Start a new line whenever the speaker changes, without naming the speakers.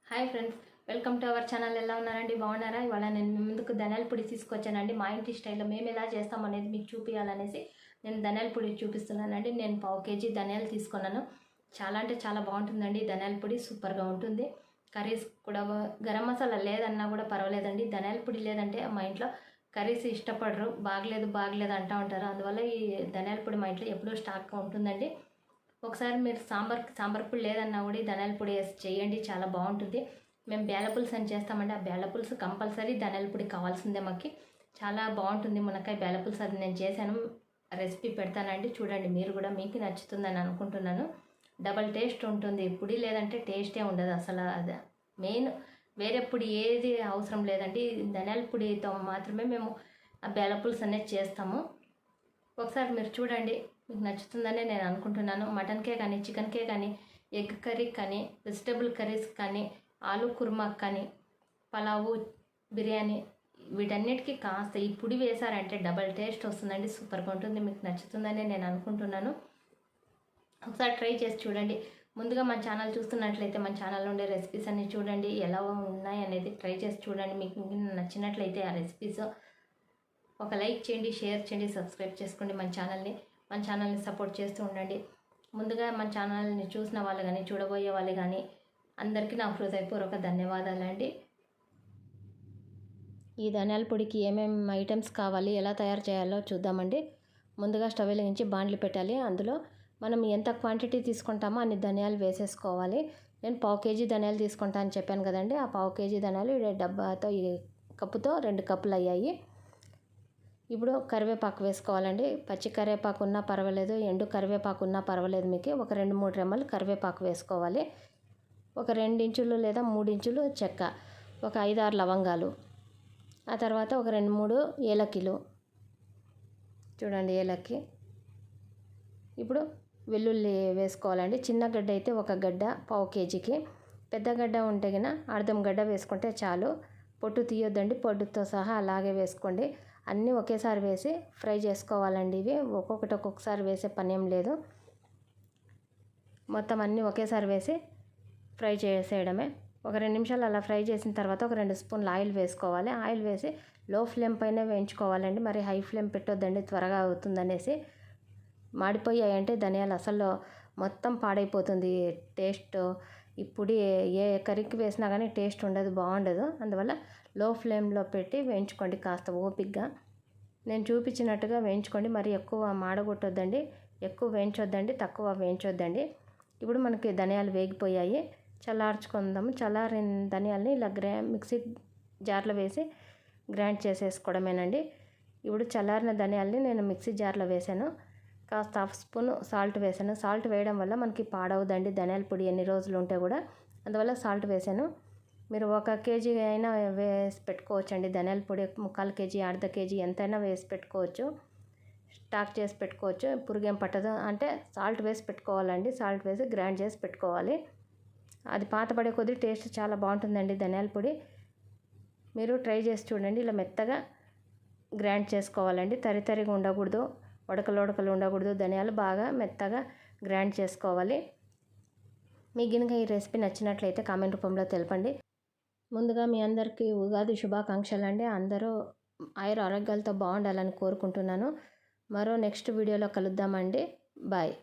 Hi friends, welcome to our channel. ఎలా ఉన్నారండి? బాగున్నారా? ఇవాళ నేను మీ ముందుకు ధనియాల పొడి తీసుకొచ్చానండి. మా ఇంటి స్టైల్లో మేము ఎలా చేస్తాం అనేది మీకు చూపించాలనేసి నేను ధనియాల పొడి చూపిస్తున్నానండి. నేను 1/2 kg ధనియాలు తీసుకున్నాను. చాలా అంటే చాలా బాగుంటుందండి. ధనియాల పొడి సూపర్గా ఉంటుంది. కర్రీస్ కూడా గరం మసాలా లేదన్నా కూడా పర్వాలేదండి. ధనియాల పొడి లేదంటే మా ఇంట్లో కర్రీస్ ఇష్టపడరు. బాగలేదు అంటూ ఉంటారు. అందువల్ల ఈ ధనియాల పొడి మా ఇంట్లో ఎప్పుడూ స్టాక్గా ఉంటుందండి. ఒకసారి మీరు సాంబార్ పొడి లేదన్నా కూడా ధనియాల పొడి వేసి చేయండి, చాలా బాగుంటుంది. మేము బేల పులుసు అని చేస్తామండి. ఆ బేల పులుసు కంపల్సరీ ధనియాల పొడి కావాల్సిందే మాకు. చాలా బాగుంటుంది మునక్కాయ బేల పులుసు. అది నేను చేశాను, రెసిపీ పెడతానండి, చూడండి. మీరు కూడా మీకు నచ్చుతుందని అనుకుంటున్నాను. డబల్ టేస్ట్ ఉంటుంది. పొడి లేదంటే టేస్టే ఉండదు అసలు. అది మెయిన్. వేరే పొడి ఏది అవసరం లేదండి. ధనియాల పొడితో మాత్రమే మేము ఆ బేల పులుసు అనేది చేస్తాము. ఒకసారి మీరు చూడండి, మీకు నచ్చుతుందని నేను అనుకుంటున్నాను. మటన్కే కానీ, చికెన్కే కానీ, ఎగ్ కర్రీ కానీ, వెజిటబుల్ కర్రీస్ కానీ, ఆలు కుర్మా కానీ, పలావు, బిర్యానీ, వీటన్నిటికీ కాస్త ఈ పొడి వేశారంటే డబల్ టేస్ట్ వస్తుందండి. సూపర్గా ఉంటుంది. మీకు నచ్చుతుందని నేను అనుకుంటున్నాను. ఒకసారి ట్రై చేసి చూడండి. ముందుగా మన ఛానల్ చూస్తున్నట్లయితే మన ఛానల్లో ఉండే రెసిపీస్ అన్ని చూడండి, ఎలా ఉన్నాయి అనేది ట్రై చేసి చూడండి. మీకు నచ్చినట్లయితే ఆ రెసిపీస్ ఒక లైక్ చేయండి, షేర్ చేయండి, సబ్స్క్రైబ్ చేసుకోండి మన ఛానల్ని సపోర్ట్ చేస్తూ ఉండండి. ముందుగా మన ఛానల్ని చూసిన వాళ్ళు కానీ, చూడబోయే వాళ్ళు కానీ అందరికీ నా హృదయపూర్వక ధన్యవాదాలండి. ఈ ధనియాల పొడికి ఏమేమి ఐటమ్స్ కావాలి, ఎలా తయారు చేయాలో చూద్దామండి. ముందుగా స్టవ్ వెలిగించి బాండ్లు పెట్టాలి. అందులో మనం ఎంత క్వాంటిటీ తీసుకుంటామో అన్ని ధనియాలు వేసేసుకోవాలి. నేను 1/2 kg ధనియాలు తీసుకుంటా అని చెప్పాను కదండి. ఆ 1/2 kg ధనియాలు డబ్బాతో ఈ కప్పుతో 2 కప్పులు అయ్యాయి. ఇప్పుడు కరివేపాకు వేసుకోవాలండి. పచ్చి కరివేపాకు ఉన్నా పర్వాలేదు, ఎండు కరివేపాకు ఉన్నా పర్వాలేదు. మీకు ఒక 2-3 రెమ్మలు కరివేపాకు వేసుకోవాలి. ఒక 2 ఇంచులు లేదా 3 ఇంచులు చెక్క, ఒక 5-6 లవంగాలు, ఆ తర్వాత ఒక 2-3 ఏలక్కిలు, చూడండి ఏలక్కి. ఇప్పుడు వెల్లుల్లి వేసుకోవాలండి. చిన్న గడ్డ అయితే ఒక గడ్డ 1/2 kgకి, పెద్ద గడ్డ ఉంటే కన్నా అర్ధం గడ్డ వేసుకుంటే చాలు. పొట్టు తీయొద్దండి, పొట్టుతో సహా అలాగే వేసుకోండి. అన్నీ ఒకేసారి వేసి ఫ్రై చేసుకోవాలండి. ఇవి ఒక్కొక్కసారి వేసే పని ఏం లేదు. మొత్తం అన్నీ ఒకేసారి వేసి ఫ్రై చేసేయడమే. ఒక 2 నిమిషాలు అలా ఫ్రై చేసిన తర్వాత ఒక 2 స్పూన్లు ఆయిల్ వేసుకోవాలి. ఆయిల్ వేసి లో ఫ్లేమ్ పైన వేయించుకోవాలండి. మరి హై ఫ్లేమ్ పెట్టొద్దండి, త్వరగా అవుతుందనేసి. మాడిపోయాయంటే ధనియాలు అసలు మొత్తం పాడైపోతుంది టేస్ట్. ఈ పొడి ఏ కర్రీకి వేసినా కానీ టేస్ట్ ఉండదు, బాగుండదు. అందువల్ల లో ఫ్లేమ్లో పెట్టి వేయించుకోండి కాస్త ఓపిక్గా. నేను చూపించినట్టుగా వేయించుకోండి. మరి ఎక్కువ మాడగొట్టొద్దండి, ఎక్కువ వేయించొద్దండి, తక్కువ వేయించొద్దండి. ఇప్పుడు మనకి ధనియాలు వేగిపోయాయి. చల్లార్చుకుందాము. చల్లారిన ధనియాలని ఇలా మిక్సీ జార్లో వేసి గ్రైండ్ చేసేసుకోవడమేనండి. ఇప్పుడు చల్లారిన ధనియాలని నేను మిక్సీ జార్లో వేసాను. కాస్త 1/2 స్పూన్ సాల్ట్ వేసాను. సాల్ట్ వేయడం వల్ల మనకి పాడవదండి ధనియాల పొడి ఎన్ని రోజులు ఉంటే కూడా. అందువల్ల సాల్ట్ వేసాను. మీరు 1 kg అయినా వేసి పెట్టుకోవచ్చండి ధనియాల పొడి. 1/4 kg, అర్ధ kg ఎంతైనా వేసి పెట్టుకోవచ్చు, స్టాక్ చేసి పెట్టుకోవచ్చు. పురుగేం పట్టదు. అంటే సాల్ట్ వేసి పెట్టుకోవాలండి. సాల్ట్ వేసి గ్రైండ్ చేసి పెట్టుకోవాలి. అది పాత పడే కొద్దీ టేస్ట్ చాలా బాగుంటుందండి ధనియాల పొడి. మీరు ట్రై చేసి చూడండి. ఇలా మెత్తగా గ్రైండ్ చేసుకోవాలండి. తరిగా ఉండకూడదు, ఉడకలు ఉండకూడదు. ధనియాలు బాగా మెత్తగా గ్రైండ్ చేసుకోవాలి. మీకు కనుక ఈ రెసిపీ నచ్చినట్లయితే కామెంట్ రూపంలో తెలపండి. ముందుగా మీ అందరికీ ఉగాది శుభాకాంక్షలు అండి. అందరూ ఆరోగ్యాలతో బాగుండాలని కోరుకుంటున్నాను. మరో నెక్స్ట్ వీడియోలో కలుద్దామండి. బాయ్.